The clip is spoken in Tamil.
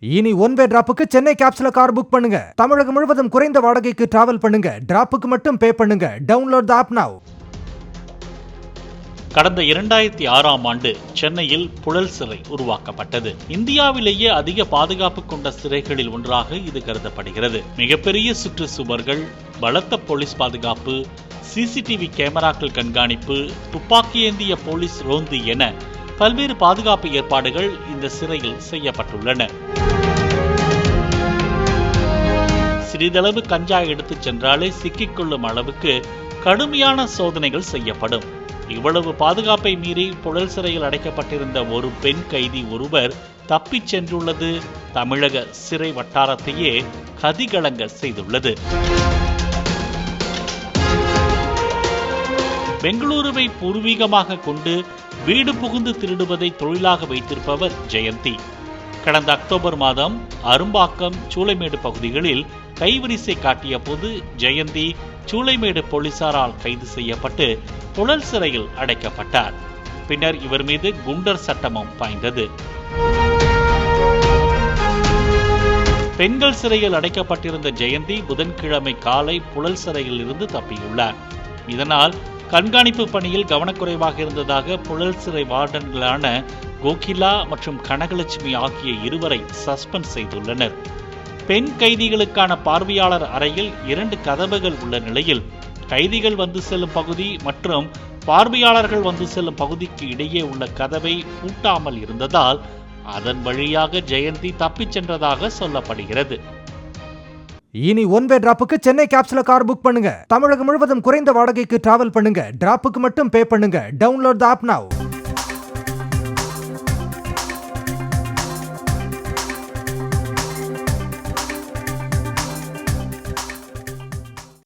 இனி ஒன் வே டிராப்புக்கு சென்னை கேப்ஸ்ல கார் புக் பண்ணுங்க. தமிழகம் முழுவதும் குறைந்த வாடகைக்கு டிராவல் பண்ணுங்க. டிராப்புக்கு மட்டும் பே பண்ணுங்க. டவுன்லோட் தி ஆப் நவ. கடந்த 2006ஆம் ஆண்டு சென்னையில் புழல் சிறை உருவாக்கப்பட்டது. இந்தியாவிலேயே அதிக பாதுகாப்பு கொண்ட சிறைகளில் ஒன்றாக இது கருதப்படுகிறது. மிகப்பெரிய சுற்று சுவர்கள், பலத்த போலீஸ் பாதுகாப்பு, சிசிடிவி கேமராக்கள் கண்காணிப்பு, துப்பாக்கி ஏந்திய போலீஸ் ரோந்து என பல்வேறு பாதுகாப்பு ஏற்பாடுகள் இந்த சிறையில் செய்யப்பட்டுள்ளன. சிறிதளவு கஞ்சா எடுத்துச் சென்றாலே சிக்கிக்கொள்ளும் அளவுக்கு கடுமையான சோதனைகள் செய்யப்படும். இவ்வளவு பாதுகாப்பை மீறி புழல் சிறையில் அடைக்கப்பட்டிருந்த ஒரு பெண் கைதி ஒருவர் தப்பிச் சென்றுள்ளது தமிழக சிறை வட்டாரத்தையே கதிகலங்க செய்துள்ளது. பெங்களூருவை பூர்வீகமாக கொண்டு வீடு புகுந்து திருடுவதை தொழிலாக வைத்திருப்பவர் ஜெயந்தி. கடந்த அக்டோபர் மாதம் அரும்பாக்கம், சூளைமேடு பகுதிகளில் கைவரிசை காட்டிய போது ஜெயந்தி சூளைமேடு போலீசாரால் கைது செய்யப்பட்டு புழல் சிறையில் அடைக்கப்பட்டார். பின்னர் இவர் மீது குண்டர் சட்டமும் பாய்ந்தது. பெண்கள் சிறையில் அடைக்கப்பட்டிருந்த ஜெயந்தி புதன்கிழமை காலை புழல் சிறையில் இருந்து தப்பியுள்ளார். இதனால் கண்காணிப்பு பணியில் கவனக்குறைவாக இருந்ததாக புழல் சிறை வார்டன்களான கோகிலா மற்றும் கனகலட்சுமி ஆகிய இருவரை சஸ்பெண்ட் செய்துள்ளனர். பெண் கைதிகளுக்கான பார்வையாளர் அறையில் 2 கதவுகள் உள்ள நிலையில் கைதிகள் வந்து செல்லும் பகுதி மற்றும் பார்வையாளர்கள் வந்து செல்லும் பகுதிக்கு இடையே உள்ள கதவை பூட்டாமல் இருந்ததால் அதன் வழியாக ஜெயந்தி தப்பிச் சென்றதாக சொல்லப்படுகிறது. இனி ஒன் வே டிராப்புக்கு சென்னை கேப்ஸ்ல கார் புக் பண்ணுங்க. தமிழகம் முழுவதும் குறைந்த வாடகைக்கு டிராவல் பண்ணுங்க. டிராப்புக்கு மட்டும் பே பண்ணுங்க. டவுன்லோட் தி ஆப் நவ.